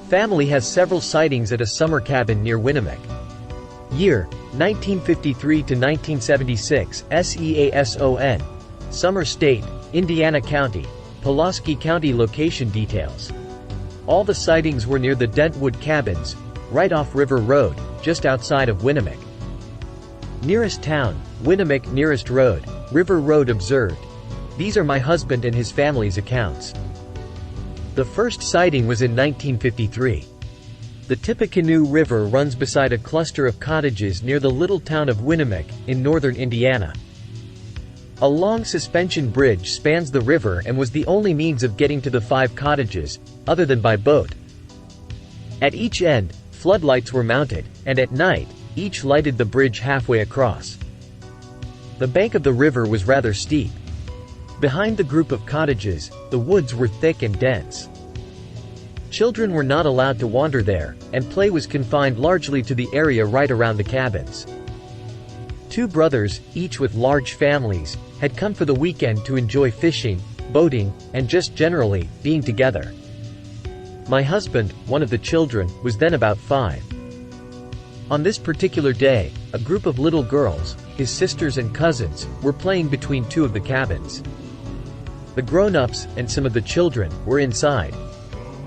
Family has several sightings at a summer cabin near Winnemic. Year, 1953 to 1976, SEASON. Summer State, Indiana County. Pulaski County. Location details. All the sightings were near the Dentwood Cabins, right off River Road, just outside of Winnemic. Nearest town, Winnemic. Nearest road, River Road. Observed. These are my husband and his family's accounts. The first sighting was in 1953. The Tippecanoe River runs beside a cluster of cottages near the little town of Winnemic, in northern Indiana. A long suspension bridge spans the river and was the only means of getting to the 5 cottages, other than by boat. At each end, floodlights were mounted, and at night, each lighted the bridge halfway across. The bank of the river was rather steep. Behind the group of cottages, the woods were thick and dense. Children were not allowed to wander there, and play was confined largely to the area right around the cabins. 2 brothers, each with large families, had come for the weekend to enjoy fishing, boating, and just generally being together. My husband, one of the children, was then about 5. On this particular day, a group of little girls, his sisters and cousins, were playing between 2 of the cabins. The grown-ups, and some of the children, were inside.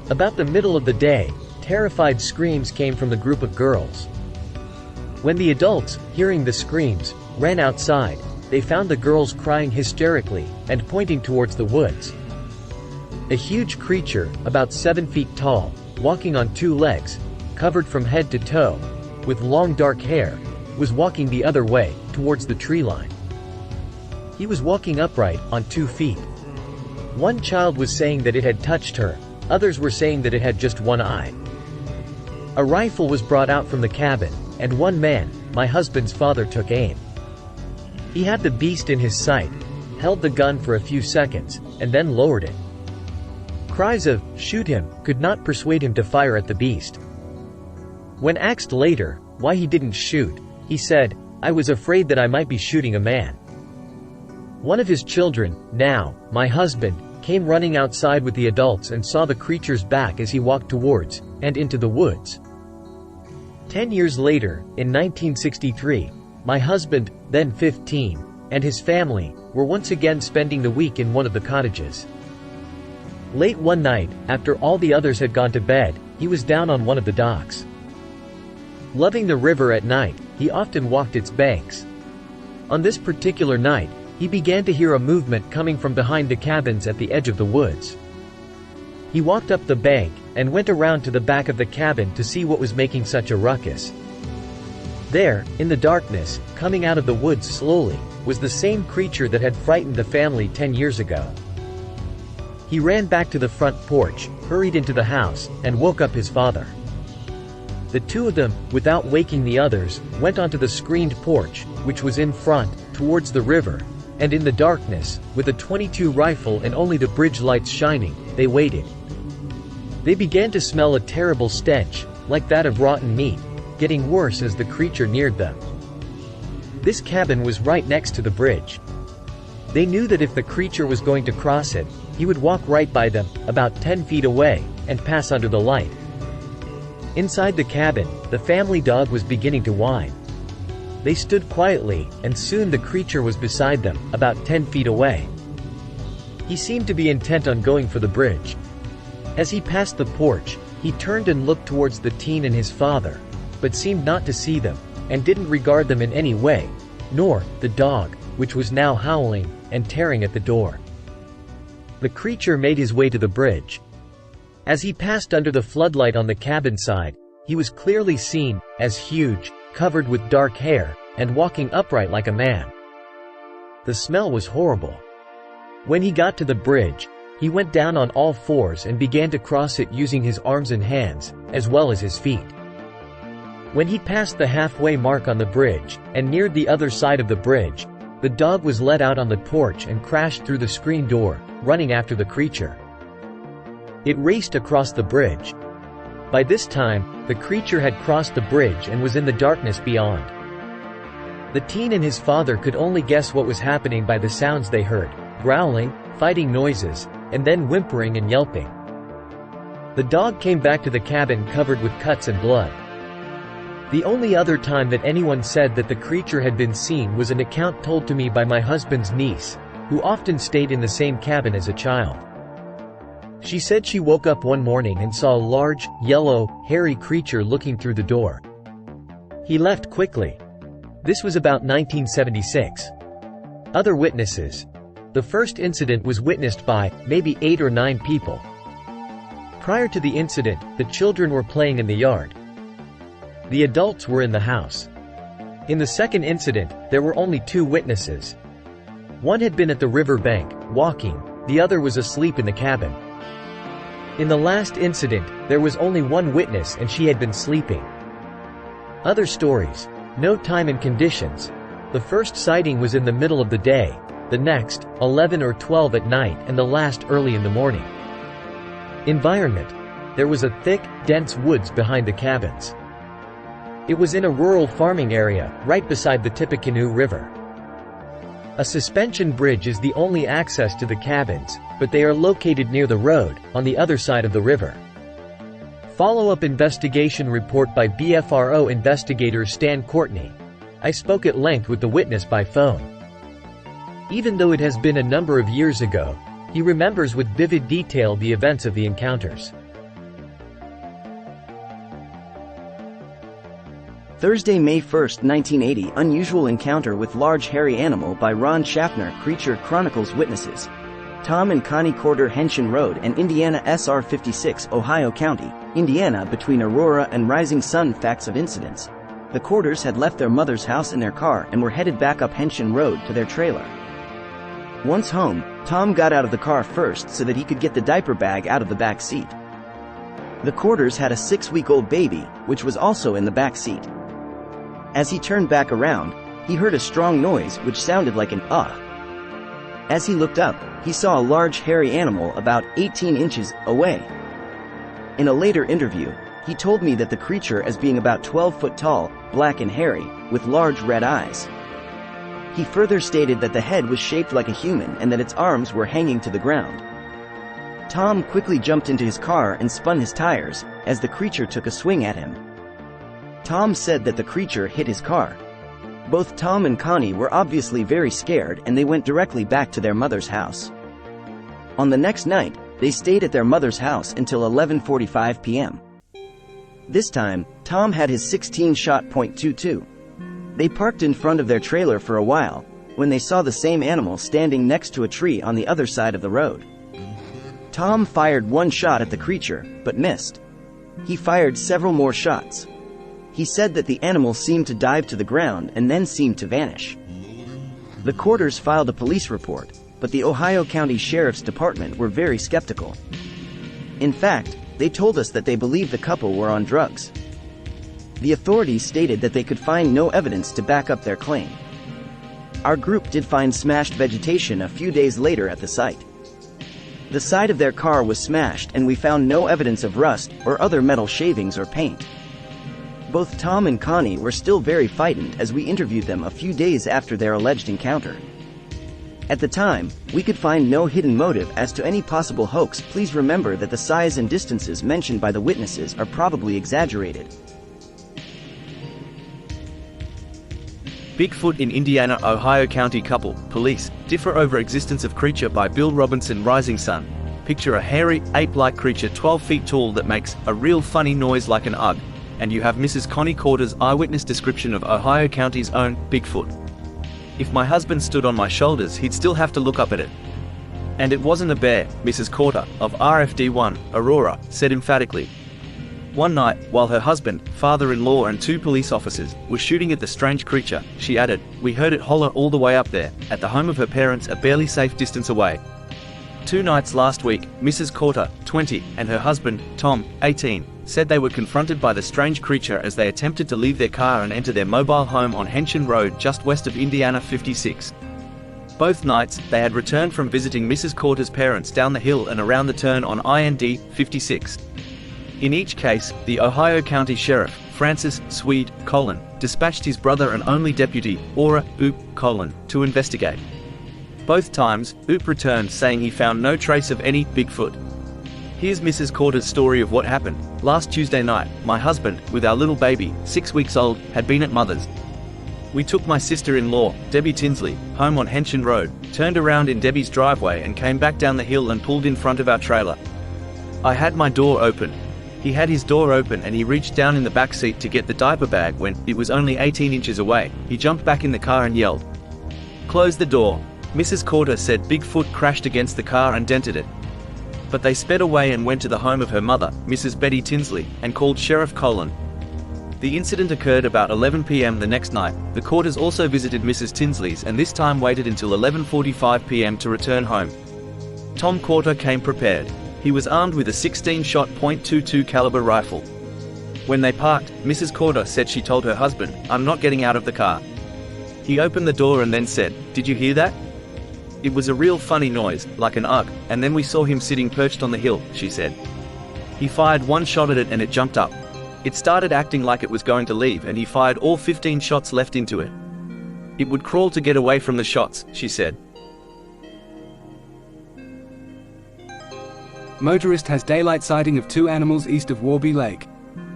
About the middle of the day, terrified screams came from the group of girls. When the adults, hearing the screams, ran outside, they found the girls crying hysterically, and pointing towards the woods. A huge creature, about 7 feet tall, walking on 2 legs, covered from head to toe, with long dark hair, was walking the other way, towards the tree line. He was walking upright, on 2 feet. One child was saying that it had touched her, others were saying that it had just one eye. A rifle was brought out from the cabin, and one man, my husband's father, took aim. He had the beast in his sight, held the gun for a few seconds, and then lowered it. Cries of, "Shoot him," could not persuade him to fire at the beast. When asked later why he didn't shoot, he said, "I was afraid that I might be shooting a man." One of his children, now, my husband, came running outside with the adults and saw the creature's back as he walked towards, and into the woods. 10 years later, in 1963, my husband, then 15, and his family, were once again spending the week in one of the cottages. Late one night, after all the others had gone to bed, he was down on one of the docks. Loving the river at night, he often walked its banks. On this particular night, he began to hear a movement coming from behind the cabins at the edge of the woods. He walked up the bank, and went around to the back of the cabin to see what was making such a ruckus. There, in the darkness, coming out of the woods slowly, was the same creature that had frightened the family 10 years ago. He ran back to the front porch, hurried into the house, and woke up his father. The 2 of them, without waking the others, went onto the screened porch, which was in front, towards the river, and in the darkness, with a .22 rifle and only the bridge lights shining, they waited. They began to smell a terrible stench, like that of rotten meat, getting worse as the creature neared them. This cabin was right next to the bridge. They knew that if the creature was going to cross it, he would walk right by them, about 10 feet away, and pass under the light. Inside the cabin, the family dog was beginning to whine. They stood quietly, and soon the creature was beside them, about 10 feet away. He seemed to be intent on going for the bridge. As he passed the porch, he turned and looked towards the teen and his father, but seemed not to see them, and didn't regard them in any way, nor the dog, which was now howling and tearing at the door. The creature made his way to the bridge. As he passed under the floodlight on the cabin side, he was clearly seen, as huge, covered with dark hair, and walking upright like a man. The smell was horrible. When he got to the bridge, he went down on all 4s and began to cross it using his arms and hands, as well as his feet. When he passed the halfway mark on the bridge, and neared the other side of the bridge, the dog was let out on the porch and crashed through the screen door, running after the creature. It raced across the bridge. By this time, the creature had crossed the bridge and was in the darkness beyond. The teen and his father could only guess what was happening by the sounds they heard: growling, fighting noises, and then whimpering and yelping. The dog came back to the cabin covered with cuts and blood. The only other time that anyone said that the creature had been seen was an account told to me by my husband's niece, who often stayed in the same cabin as a child. She said she woke up one morning and saw a large, yellow, hairy creature looking through the door. He left quickly. This was about 1976. Other witnesses. The first incident was witnessed by, maybe 8 or 9 people. Prior to the incident, the children were playing in the yard. The adults were in the house. In the second incident, there were only 2 witnesses. One had been at the river bank, walking, the other was asleep in the cabin. In the last incident, there was only 1 witness and she had been sleeping. Other stories. No time and conditions. The first sighting was in the middle of the day, the next, 11 or 12 at night, and the last early in the morning. Environment. There was a thick, dense woods behind the cabins. It was in a rural farming area, right beside the Tippecanoe River. A suspension bridge is the only access to the cabins, but they are located near the road, on the other side of the river. Follow-up investigation report by BFRO investigator Stan Courtney. I spoke at length with the witness by phone. Even though it has been a number of years ago, he remembers with vivid detail the events of the encounters. Thursday, May 1, 1980. Unusual encounter with large hairy animal by Ron Schaffner. Creature chronicles witnesses. Tom and Connie Corder, Henshin Road and Indiana, SR 56, Ohio County, Indiana, between Aurora and Rising Sun. Facts of incidents. The Corders had left their mother's house in their car and were headed back up Henshin Road to their trailer. Once home, Tom got out of the car first so that he could get the diaper bag out of the back seat. The Corders had a 6-week-old baby, which was also in the back seat. As he turned back around, he heard a strong noise which sounded like an "ah." As he looked up, he saw a large hairy animal about 18 inches away. In a later interview, he told me that the creature as being about 12 foot tall, black and hairy, with large red eyes. He further stated that the head was shaped like a human and that its arms were hanging to the ground. Tom quickly jumped into his car and spun his tires, as the creature took a swing at him. Tom said that the creature hit his car. Both Tom and Connie were obviously very scared and they went directly back to their mother's house. On the next night, they stayed at their mother's house until 11:45 p.m. This time, Tom had his 16-shot .22. They parked in front of their trailer for a while, when they saw the same animal standing next to a tree on the other side of the road. Tom fired 1 shot at the creature, but missed. He fired several more shots. He said that the animal seemed to dive to the ground and then seemed to vanish. The Corders filed a police report, but the Ohio County Sheriff's Department were very skeptical. In fact, they told us that they believed the couple were on drugs. The authorities stated that they could find no evidence to back up their claim. Our group did find smashed vegetation a few days later at the site. The side of their car was smashed and we found no evidence of rust or other metal shavings or paint. Both Tom and Connie were still very frightened as we interviewed them a few days after their alleged encounter. At the time, we could find no hidden motive as to any possible hoax. Please remember that the size and distances mentioned by the witnesses are probably exaggerated. Bigfoot in Indiana, Ohio County. Couple, police, differ over existence of creature by Bill Robinson. Rising Sun. Picture a hairy, ape-like creature 12 feet tall that makes a real funny noise like an ugh. And you have Mrs. Connie Corder's eyewitness description of Ohio County's own Bigfoot. If my husband stood on my shoulders, he'd still have to look up at it. And it wasn't a bear, Mrs. Corder, of RFD1, Aurora, said emphatically. One night, while her husband, father-in-law and 2 police officers were shooting at the strange creature, she added, we heard it holler all the way up there, at the home of her parents a barely safe distance away. 2 nights last week, Mrs. Corder, 20, and her husband, Tom, 18, said they were confronted by the strange creature as they attempted to leave their car and enter their mobile home on Henshin Road just west of Indiana 56. Both nights, they had returned from visiting Mrs. Corder's parents down the hill and around the turn on IND 56. In each case, the Ohio County Sheriff, Francis Swede Colin, dispatched his brother and only deputy, Aura Oop Colin, to investigate. Both times, Oop returned saying he found no trace of any Bigfoot. Here's Mrs. Corder's story of what happened. Last Tuesday night, my husband, with our little baby, 6 weeks old, had been at Mother's. We took my sister-in-law, Debbie Tinsley, home on Henshin Road, turned around in Debbie's driveway and came back down the hill and pulled in front of our trailer. I had my door open. He had his door open and he reached down in the back seat to get the diaper bag when it was only 18 inches away. He jumped back in the car and yelled, "Close the door." Mrs. Corder said Bigfoot crashed against the car and dented it. But they sped away and went to the home of her mother, Mrs. Betty Tinsley, and called Sheriff Colin. The incident occurred about 11 p.m. the next night. The Corders also visited Mrs. Tinsley's and this time waited until 11:45 p.m. to return home. Tom Corder came prepared. He was armed with a 16-shot .22 caliber rifle. When they parked, Mrs. Corder said she told her husband, "I'm not getting out of the car." He opened the door and then said, "Did you hear that?" It was a real funny noise, like an ugh, and then we saw him sitting perched on the hill, she said. He fired one shot at it and it jumped up. It started acting like it was going to leave and he fired all 15 shots left into it. It would crawl to get away from the shots, she said. Motorist has daylight sighting of 2 animals east of Warby Lake.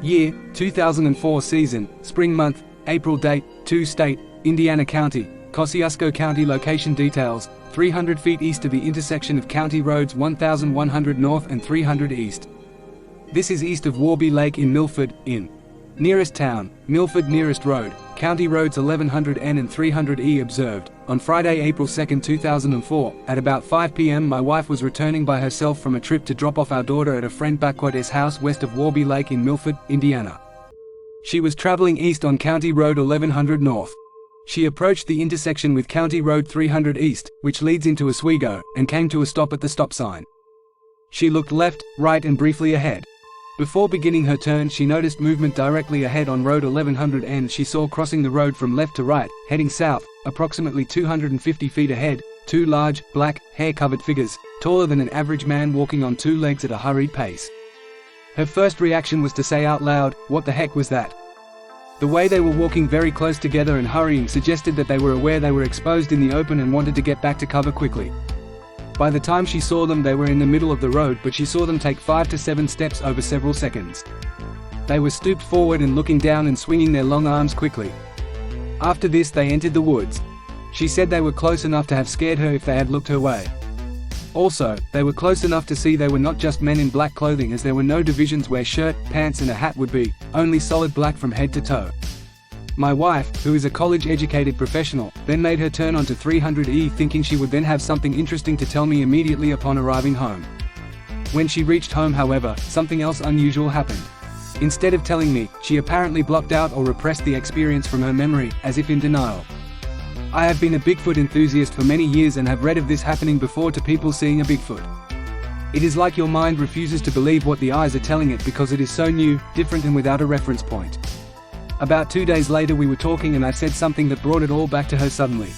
Year, 2004 season, spring month, April date, 2 state, Indiana County, Kosciuszko County. Location details, 300 feet east of the intersection of County Roads 1100 North and 300 East. This is east of Warby Lake in Milford, in. Nearest town, Milford. Nearest road, County Roads 1100N and 300E. Observed, on Friday, April 2, 2004, at about 5 p.m. my wife was returning by herself from a trip to drop off our daughter at a friend Backwood's house west of Warby Lake in Milford, Indiana. She was traveling east on County Road 1100 North. She approached the intersection with County Road 300 East, which leads into Oswego, and came to a stop at the stop sign. She looked left, right and briefly ahead. Before beginning her turn, she noticed movement directly ahead on Road 1100N. She saw crossing the road from left to right, heading south, approximately 250 feet ahead, 2 large, black, hair-covered figures, taller than an average man, walking on 2 legs at a hurried pace. Her first reaction was to say out loud, "What the heck was that?" The way they were walking very close together and hurrying suggested that they were aware they were exposed in the open and wanted to get back to cover quickly. By the time she saw them, they were in the middle of the road, but she saw them take 5 to 7 steps over several seconds. They were stooped forward and looking down and swinging their long arms quickly. After this, they entered the woods. She said they were close enough to have scared her if they had looked her way. Also, they were close enough to see they were not just men in black clothing, as there were no divisions where shirt, pants and a hat would be, only solid black from head to toe. My wife, who is a college-educated professional, then made her turn onto 300E, thinking she would then have something interesting to tell me immediately upon arriving home. When she reached home, however, something else unusual happened. Instead of telling me, she apparently blocked out or repressed the experience from her memory, as if in denial. I have been a Bigfoot enthusiast for many years and have read of this happening before to people seeing a Bigfoot. It is like your mind refuses to believe what the eyes are telling it because it is so new, different and without a reference point. About 2 days later we were talking and I said something that brought it all back to her suddenly.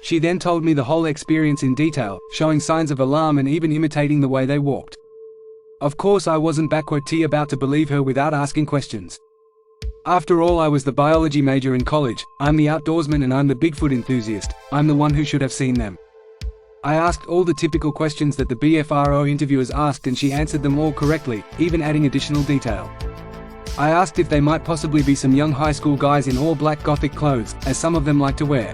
She then told me the whole experience in detail, showing signs of alarm and even imitating the way they walked. Of course I wasn't about to believe her without asking questions. After all, I was the biology major in college, I'm the outdoorsman and I'm the Bigfoot enthusiast, I'm the one who should have seen them. I asked all the typical questions that the BFRO interviewers asked and she answered them all correctly, even adding additional detail. I asked if they might possibly be some young high school guys in all black gothic clothes, as some of them like to wear.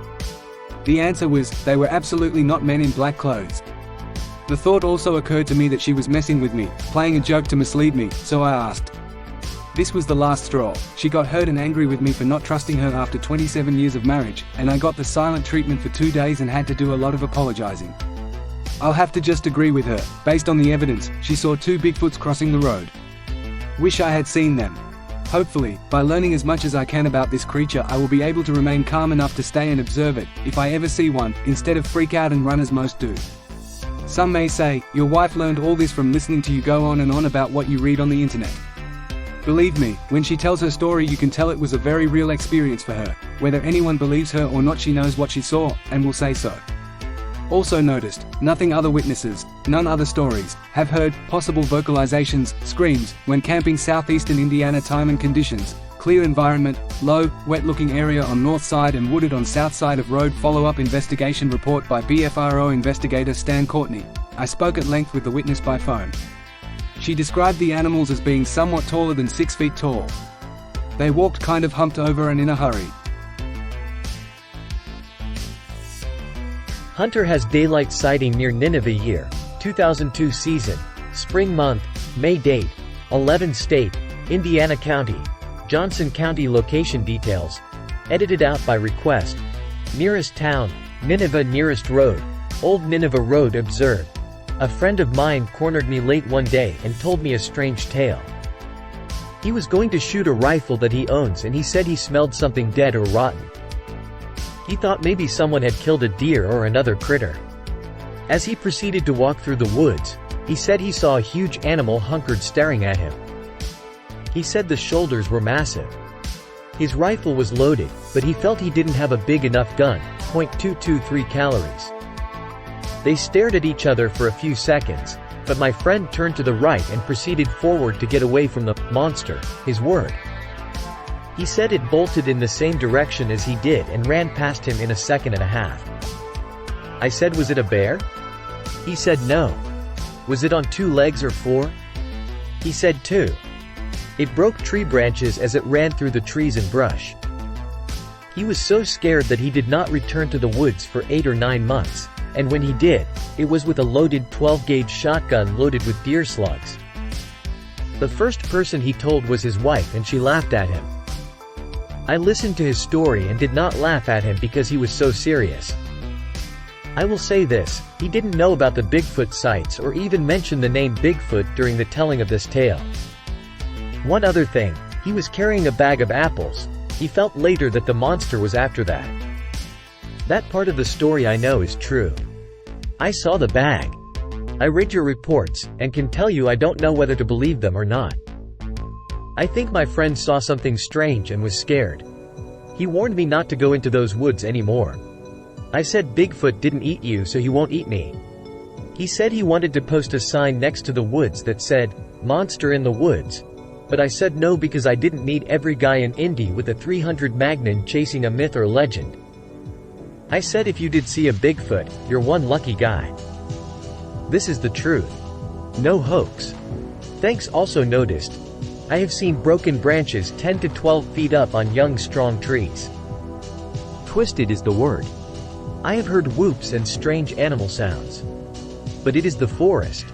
The answer was, they were absolutely not men in black clothes. The thought also occurred to me that she was messing with me, playing a joke to mislead me, so I asked. This was the last straw. She got hurt and angry with me for not trusting her after 27 years of marriage, and I got the silent treatment for 2 days and had to do a lot of apologizing. I'll have to just agree with her. Based on the evidence, she saw 2 Bigfoots crossing the road. Wish I had seen them. Hopefully, by learning as much as I can about this creature, I will be able to remain calm enough to stay and observe it, if I ever see one, instead of freak out and run as most do. Some may say, your wife learned all this from listening to you go on and on about what you read on the internet. Believe me, when she tells her story you can tell it was a very real experience for her. Whether anyone believes her or not, she knows what she saw, and will say so. Also noticed, nothing. Other witnesses, none. Other stories, have heard, possible vocalizations, screams, when camping. Southeastern Indiana. Time and conditions, clear environment, low, wet-looking area on north side and wooded on south side of road. Follow-up investigation report by BFRO investigator Stan Courtney. I spoke at length with the witness by phone. She described the animals as being somewhat taller than 6 feet tall. They walked kind of humped over and in a hurry. Hunter has daylight sighting near Nineveh. Year 2002 season, spring month, May date, 11 state, Indiana county, Johnson County. Location details, edited out by request. Nearest town, Nineveh. Nearest road, Old Nineveh Road. Observed, a friend of mine cornered me late one day and told me a strange tale. He was going to shoot a rifle that he owns and he said he smelled something dead or rotten. He thought maybe someone had killed a deer or another critter. As he proceeded to walk through the woods, he said he saw a huge animal hunkered staring at him. He said the shoulders were massive. His rifle was loaded, but he felt he didn't have a big enough gun, .223 calories. They stared at each other for a few seconds, but my friend turned to the right and proceeded forward to get away from the monster, his word. He said it bolted in the same direction as he did and ran past him in a second and a half. I said, was it a bear? He said no. Was it on 2 legs or 4? He said 2. It broke tree branches as it ran through the trees and brush. He was so scared that he did not return to the woods for 8 or 9 months, and when he did, it was with a loaded 12-gauge shotgun loaded with deer slugs. The first person he told was his wife and she laughed at him. I listened to his story and did not laugh at him because he was so serious. I will say this, he didn't know about the Bigfoot sites or even mention the name Bigfoot during the telling of this tale. One other thing, he was carrying a bag of apples. He felt later that the monster was after that. That part of the story I know is true. I saw the bag. I read your reports, and can tell you I don't know whether to believe them or not. I think my friend saw something strange and was scared. He warned me not to go into those woods anymore. I said Bigfoot didn't eat you so he won't eat me. He said he wanted to post a sign next to the woods that said, "Monster in the woods." But I said no because I didn't need every guy in Indy with a .300 Magnum chasing a myth or legend. I said if you did see a Bigfoot, you're one lucky guy. This is the truth. No hoax. Thanks. Also noticed, I have seen broken branches 10 to 12 feet up on young strong trees. Twisted is the word. I have heard whoops and strange animal sounds. But it is the forest.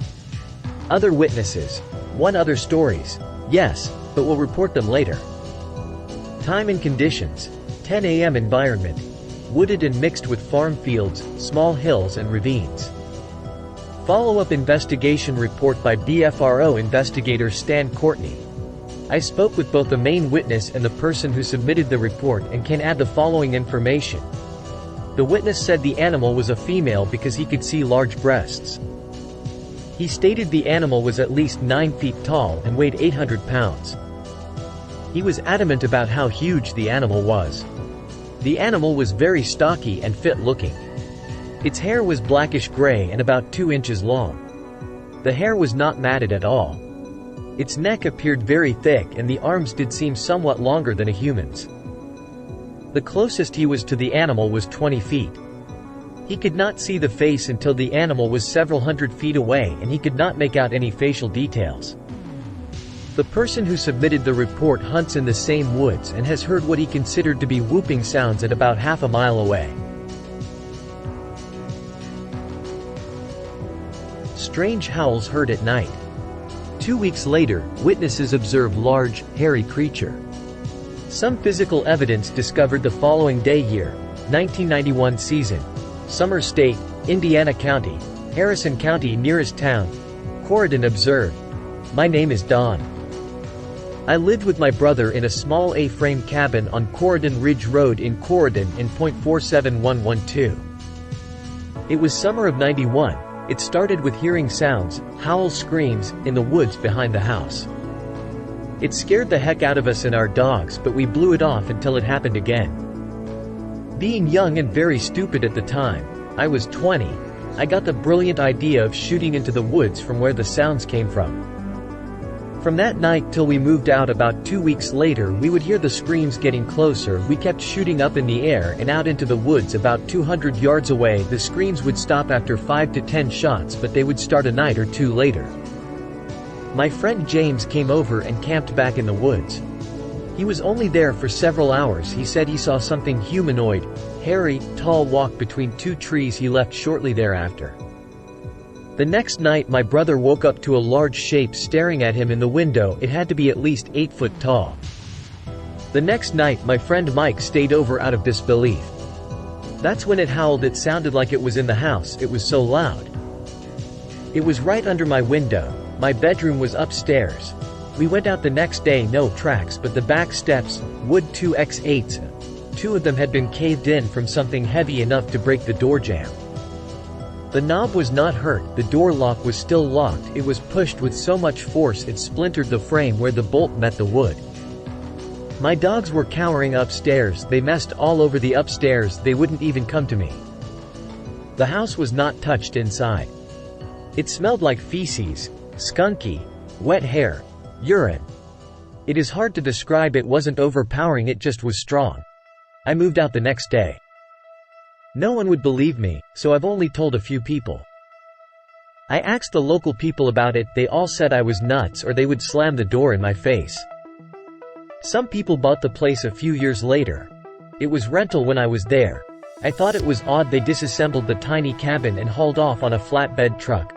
Other witnesses. 1 other stories. Yes, but we'll report them later. Time and conditions. 10 a.m. environment. Wooded and mixed with farm fields, small hills and ravines. Follow-up investigation report by BFRO investigator Stan Courtney. I spoke with both the main witness and the person who submitted the report and can add the following information. The witness said the animal was a female because he could see large breasts. He stated the animal was at least 9 feet tall and weighed 800 pounds. He was adamant about how huge the animal was. The animal was very stocky and fit looking. Its hair was blackish gray and about 2 inches long. The hair was not matted at all. Its neck appeared very thick and the arms did seem somewhat longer than a human's. The closest he was to the animal was 20 feet. He could not see the face until the animal was several hundred feet away and he could not make out any facial details. The person who submitted the report hunts in the same woods and has heard what he considered to be whooping sounds at about half a mile away. Strange howls heard at night. 2 weeks later, witnesses observed large, hairy creature. Some physical evidence discovered the following day. Year 1991 season, summer state, Indiana county, Harrison County. Nearest town, Corydon. Observed, my name is Don. I lived with my brother in a small A-frame cabin on Corydon Ridge Road in Corydon in .47112. It was summer of '91. It started with hearing sounds, howl screams, in the woods behind the house. It scared the heck out of us and our dogs, but we blew it off until it happened again. Being young and very stupid at the time, I was 20, I got the brilliant idea of shooting into the woods from where the sounds came from. From that night till we moved out about 2 weeks later, we would hear the screams getting closer. We kept shooting up in the air and out into the woods about 200 yards away. The screams would stop after 5 to 10 shots, but they would start a night or two later. My friend James came over and camped back in the woods. He was only there for several hours. He said he saw something humanoid, hairy, tall, walk between two trees. He left shortly thereafter. The next night my brother woke up to a large shape staring at him in the window. It had to be at least 8 foot tall. The next night my friend Mike stayed over out of disbelief. That's when it howled. It sounded like it was in the house, it was so loud. It was right under my window. My bedroom was upstairs. We went out the next day, no tracks, but the back steps, wood 2x8s. 2 of them had been caved in from something heavy enough to break the door jamb. The knob was not hurt, the door lock was still locked. It was pushed with so much force it splintered the frame where the bolt met the wood. My dogs were cowering upstairs. They messed all over the upstairs. They wouldn't even come to me. The house was not touched inside. It smelled like feces, skunky, wet hair, urine. It is hard to describe. It wasn't overpowering, it just was strong. I moved out the next day. No one would believe me, so I've only told a few people. I asked the local people about it. They all said I was nuts or they would slam the door in my face. Some people bought the place a few years later. It was rental when I was there. I thought it was odd they disassembled the tiny cabin and hauled off on a flatbed truck.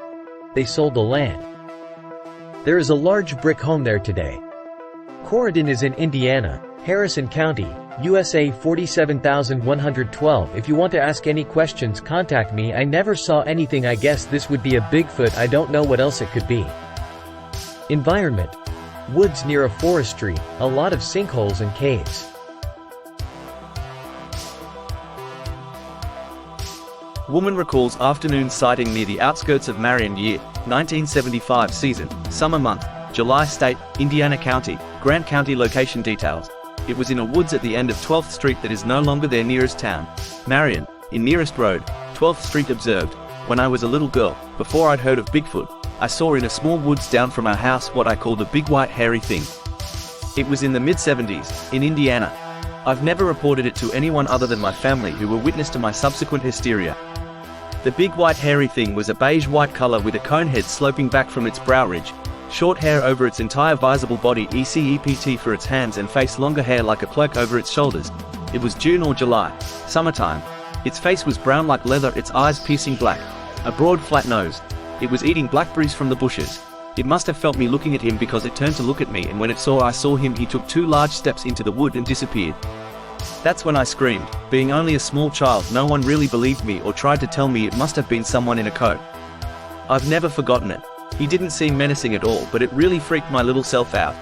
They sold the land. There is a large brick home there today. Corydon is in Indiana, Harrison County, USA 47112. If you want to ask any questions, contact me. I never saw anything. I guess this would be a Bigfoot. I don't know what else it could be. Environment: woods near a forestry, a lot of sinkholes and caves. Woman recalls afternoon sighting near the outskirts of Marion. Year 1975. Season, summer month, July. State, Indiana. County, Grant County. Location details: it was in a woods at the end of 12th Street that is no longer their nearest town, Marion, in Nearest Road, 12th Street. Observed, when I was a little girl, before I'd heard of Bigfoot, I saw in a small woods down from our house what I called a big white hairy thing. It was in the mid-70s, in Indiana. I've never reported it to anyone other than my family, who were witness to my subsequent hysteria. The big white hairy thing was a beige-white color with a cone head sloping back from its brow ridge, short hair over its entire visible body, except for its hands and face, longer hair like a cloak over its shoulders. It was June or July, summertime. Its face was brown like leather, its eyes piercing black, a broad flat nose. It was eating blackberries from the bushes. It must have felt me looking at him because it turned to look at me, and when it saw I saw him, he took 2 large steps into the wood and disappeared. That's when I screamed. Being only a small child, no one really believed me or tried to tell me it must have been someone in a coat. I've never forgotten it. He didn't seem menacing at all, but it really freaked my little self out.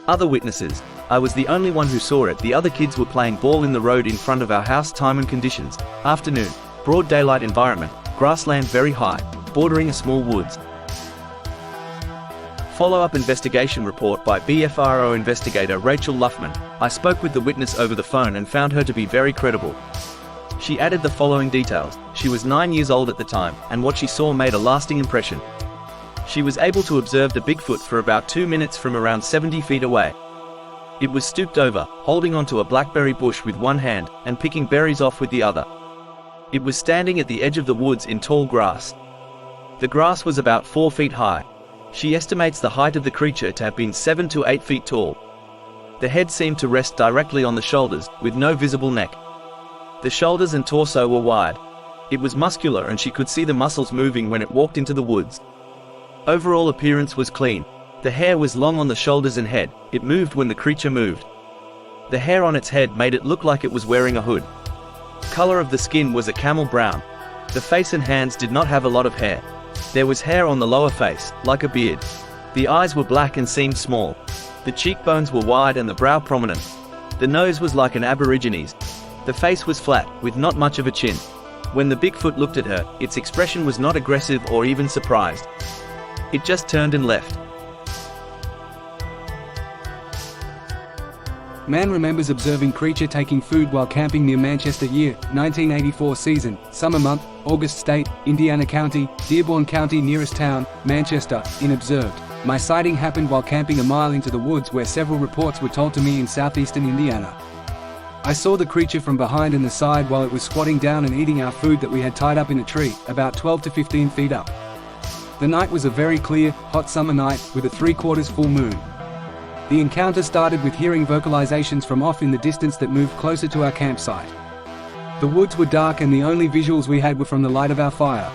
Other witnesses: I was the only one who saw it. The other kids were playing ball in the road in front of our house. Time and conditions: afternoon, broad daylight environment, grassland very high, bordering a small woods. Follow-up investigation report by BFRO investigator Rachel Luffman. I spoke with the witness over the phone and found her to be very credible. She added the following details: she was 9 years old at the time, and what she saw made a lasting impression. She was able to observe the Bigfoot for about 2 minutes from around 70 feet away. It was stooped over, holding onto a blackberry bush with one hand, and picking berries off with the other. It was standing at the edge of the woods in tall grass. The grass was about 4 feet high. She estimates the height of the creature to have been 7 to 8 feet tall. The head seemed to rest directly on the shoulders, with no visible neck. The shoulders and torso were wide. It was muscular, and she could see the muscles moving when it walked into the woods. Overall appearance was clean. The hair was long on the shoulders and head. It moved when the creature moved. The hair on its head made it look like it was wearing a hood. Color of the skin was a camel brown. The face and hands did not have a lot of hair. There was hair on the lower face, like a beard. The eyes were black and seemed small. The cheekbones were wide and the brow prominent. The nose was like an Aborigines. The face was flat, with not much of a chin. When the Bigfoot looked at her, its expression was not aggressive or even surprised. It just turned and left. Man remembers observing creature taking food while camping near Manchester. Year 1984. Season, summer month, August State, Indiana County, Dearborn County nearest town, Manchester, in observed. My sighting happened while camping a mile into the woods where several reports were told to me in southeastern Indiana. I saw the creature from behind and the side while it was squatting down and eating our food that we had tied up in a tree, about 12 to 15 feet up. The night was a very clear, hot summer night, with a 3/4 full moon. The encounter started with hearing vocalizations from off in the distance that moved closer to our campsite. The woods were dark and the only visuals we had were from the light of our fire.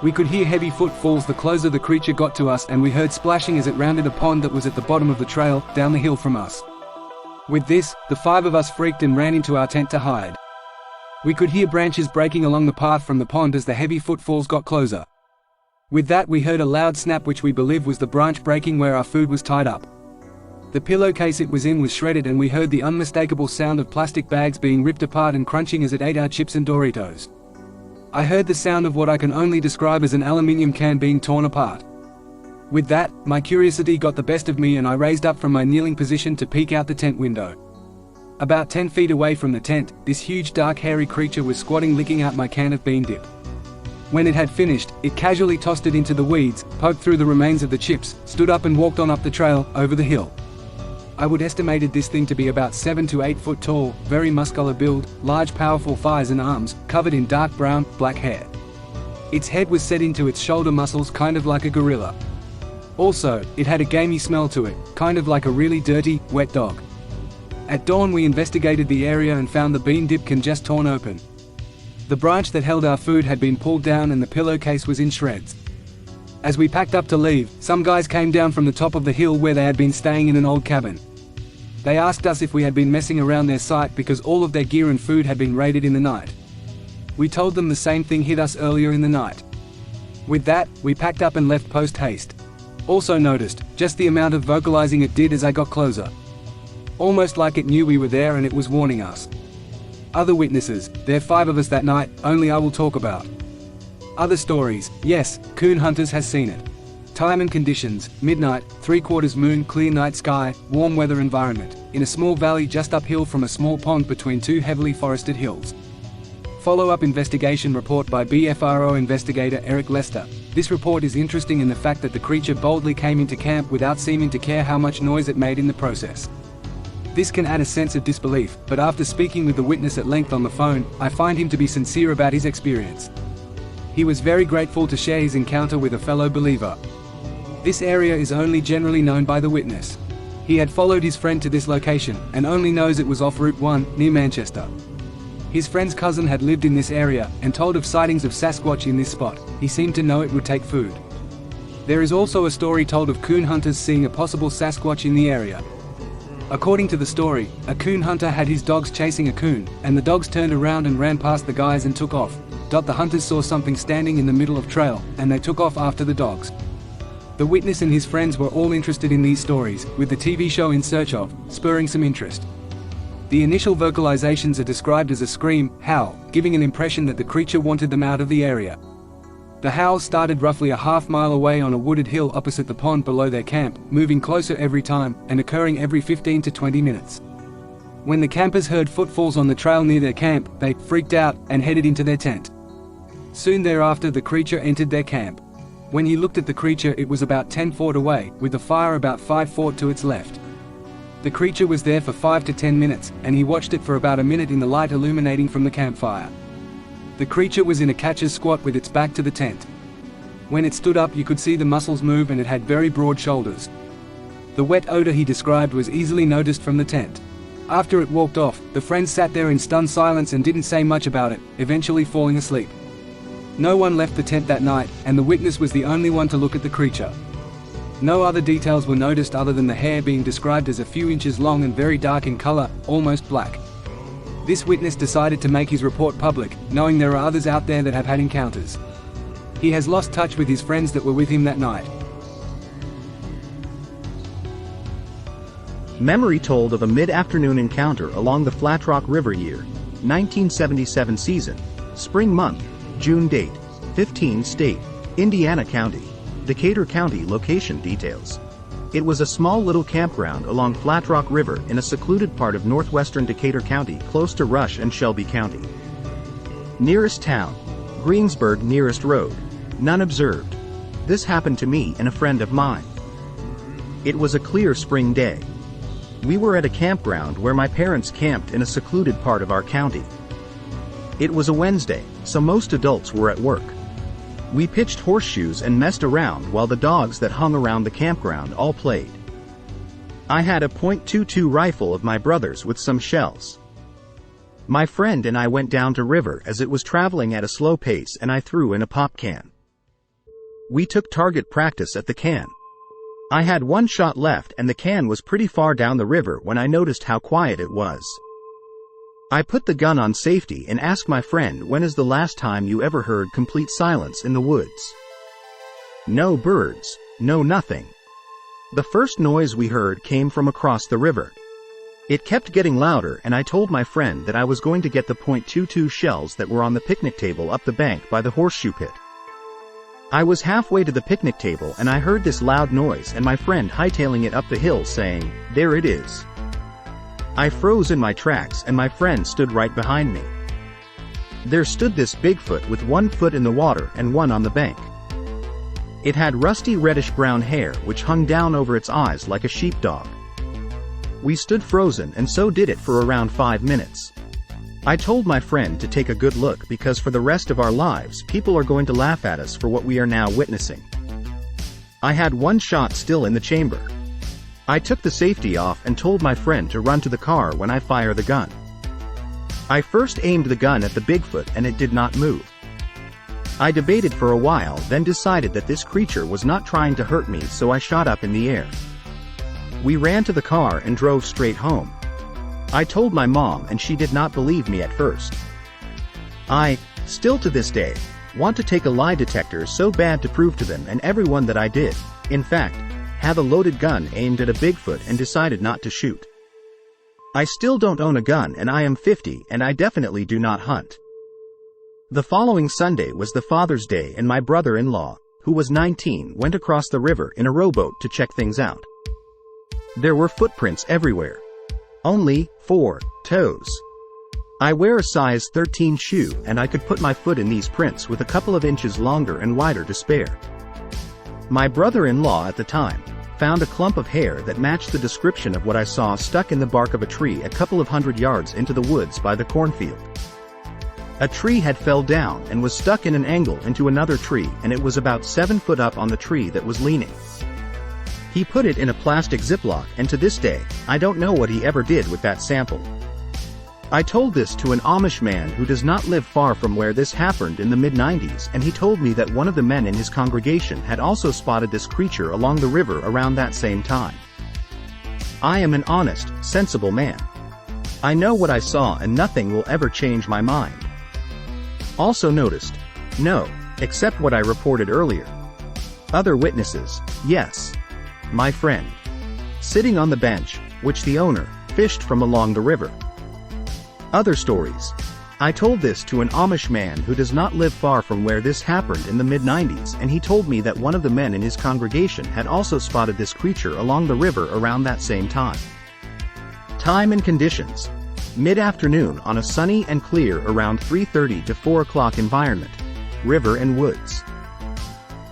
We could hear heavy footfalls the closer the creature got to us, and we heard splashing as it rounded a pond that was at the bottom of the trail, down the hill from us. With this, the 5 of us freaked and ran into our tent to hide. We could hear branches breaking along the path from the pond as the heavy footfalls got closer. With that, we heard a loud snap which we believe was the branch breaking where our food was tied up. The pillowcase it was in was shredded, and we heard the unmistakable sound of plastic bags being ripped apart and crunching as it ate our chips and Doritos. I heard the sound of what I can only describe as an aluminium can being torn apart. With that, my curiosity got the best of me and I raised up from my kneeling position to peek out the tent window. About 10 feet away from the tent, this huge dark hairy creature was squatting licking out my can of bean dip. When it had finished, it casually tossed it into the weeds, poked through the remains of the chips, stood up and walked on up the trail, over the hill. I would estimated this thing to be about 7 to 8 foot tall, very muscular build, large powerful thighs and arms, covered in dark brown, black hair. Its head was set into its shoulder muscles kind of like a gorilla. Also, it had a gamey smell to it, kind of like a really dirty, wet dog. At dawn we investigated the area and found the bean dip can just torn open. The branch that held our food had been pulled down and the pillowcase was in shreds. As we packed up to leave, some guys came down from the top of the hill where they had been staying in an old cabin. They asked us if we had been messing around their site because all of their gear and food had been raided in the night. We told them the same thing hit us earlier in the night. With that, we packed up and left post haste. Also noticed, just the amount of vocalizing it did as I got closer. Almost like it knew we were there and it was warning us. Other witnesses, there are 5 of us that night, only I will talk about. Other stories, yes, coon hunters has seen it. Time and conditions, midnight, 3/4 moon, clear night sky, warm weather environment, in a small valley just uphill from a small pond between 2 heavily forested hills. Follow-up investigation report by BFRO investigator Eric Lester. This report is interesting in the fact that the creature boldly came into camp without seeming to care how much noise it made in the process. This can add a sense of disbelief, but after speaking with the witness at length on the phone, I find him to be sincere about his experience. He was very grateful to share his encounter with a fellow believer. This area is only generally known by the witness. He had followed his friend to this location, and only knows it was off Route 1, near Manchester. His friend's cousin had lived in this area, and told of sightings of Sasquatch in this spot. He seemed to know it would take food. There is also a story told of coon hunters seeing a possible Sasquatch in the area. According to the story, a coon hunter had his dogs chasing a coon, and the dogs turned around and ran past the guys and took off. The hunters saw something standing in the middle of trail, and they took off after the dogs. The witness and his friends were all interested in these stories, with the TV show In Search Of spurring some interest. The initial vocalizations are described as a scream, howl, giving an impression that the creature wanted them out of the area. The howls started roughly a half-mile away on a wooded hill opposite the pond below their camp, moving closer every time, and occurring every 15 to 20 minutes. When the campers heard footfalls on the trail near their camp, they freaked out and headed into their tent. Soon thereafter the creature entered their camp. When he looked at the creature, it was about 10 feet away, with the fire about 5 feet to its left. The creature was there for 5 to 10 minutes, and he watched it for about a minute in the light illuminating from the campfire. The creature was in a catcher's squat with its back to the tent. When it stood up you could see the muscles move and it had very broad shoulders. The wet odor he described was easily noticed from the tent. After it walked off, the friends sat there in stunned silence and didn't say much about it, eventually falling asleep. No one left the tent that night, and the witness was the only one to look at the creature. No other details were noticed other than the hair being described as a few inches long and very dark in color, almost black. This witness decided to make his report public, knowing there are others out there that have had encounters. He has lost touch with his friends that were with him that night. Memory told of a mid-afternoon encounter along the Flat Rock River year, 1977 season, spring month, June date, 15 state, Indiana County, Decatur County location details. It was a small little campground along Flat Rock River in a secluded part of northwestern Decatur County close to Rush and Shelby County. Nearest town, Greensburg nearest road. None observed. This happened to me and a friend of mine. It was a clear spring day. We were at a campground where my parents camped in a secluded part of our county. It was a Wednesday, so most adults were at work. We pitched horseshoes and messed around while the dogs that hung around the campground all played. I had a .22 rifle of my brother's with some shells. My friend and I went down to river as it was traveling at a slow pace and I threw in a pop can. We took target practice at the can. I had one shot left and the can was pretty far down the river when I noticed how quiet it was. I put the gun on safety and asked my friend, when is the last time you ever heard complete silence in the woods? No birds, no nothing. The first noise we heard came from across the river. It kept getting louder and I told my friend that I was going to get the .22 shells that were on the picnic table up the bank by the horseshoe pit. I was halfway to the picnic table and I heard this loud noise and my friend hightailing it up the hill saying, "There it is." I froze in my tracks and my friend stood right behind me. There stood this Bigfoot with one foot in the water and one on the bank. It had rusty reddish-brown hair which hung down over its eyes like a sheepdog. We stood frozen and so did it for around 5 minutes. I told my friend to take a good look because for the rest of our lives people are going to laugh at us for what we are now witnessing. I had one shot still in the chamber. I took the safety off and told my friend to run to the car when I fire the gun. I first aimed the gun at the Bigfoot and it did not move. I debated for a while, then decided that this creature was not trying to hurt me, so I shot up in the air. We ran to the car and drove straight home. I told my mom and she did not believe me at first. I, still to this day, want to take a lie detector so bad to prove to them and everyone that I did, in fact, have a loaded gun aimed at a Bigfoot and decided not to shoot. I still don't own a gun and I am 50 and I definitely do not hunt. The following Sunday was the Father's Day and my brother-in-law, who was 19, went across the river in a rowboat to check things out. There were footprints everywhere. Only 4 toes. I wear a size 13 shoe and I could put my foot in these prints with a couple of inches longer and wider to spare. My brother-in-law at the time found a clump of hair that matched the description of what I saw stuck in the bark of a tree a couple of 100 yards into the woods by the cornfield. A tree had fell down and was stuck in an angle into another tree and it was about 7 foot up on the tree that was leaning. He put it in a plastic Ziploc and to this day, I don't know what he ever did with that sample. I told this to an Amish man who does not live far from where this happened in the mid-90s and he told me that one of the men in his congregation had also spotted this creature along the river around that same time. I am an honest, sensible man. I know what I saw and nothing will ever change my mind. Also noticed, no, except what I reported earlier. Other witnesses, yes. My friend. Sitting on the bench, which the owner fished from along the river. Other stories. I told this to an Amish man who does not live far from where this happened in the mid-90s and he told me that one of the men in his congregation had also spotted this creature along the river around that same time. Time and conditions. Mid-afternoon on a sunny and clear around 3:30 to 4 o'clock environment. River and woods.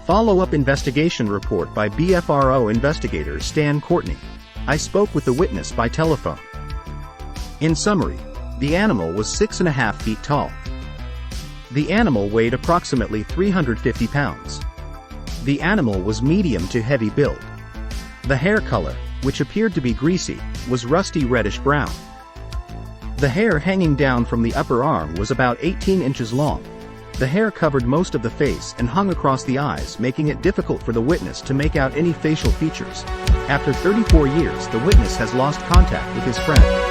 Follow-up investigation report by BFRO investigator Stan Courtney. I spoke with the witness by telephone. In summary, the animal was 6.5 feet tall. The animal weighed approximately 350 pounds. The animal was medium to heavy build. The hair color, which appeared to be greasy, was rusty reddish brown. The hair hanging down from the upper arm was about 18 inches long. The hair covered most of the face and hung across the eyes, making it difficult for the witness to make out any facial features. After 34 years, the witness has lost contact with his friend.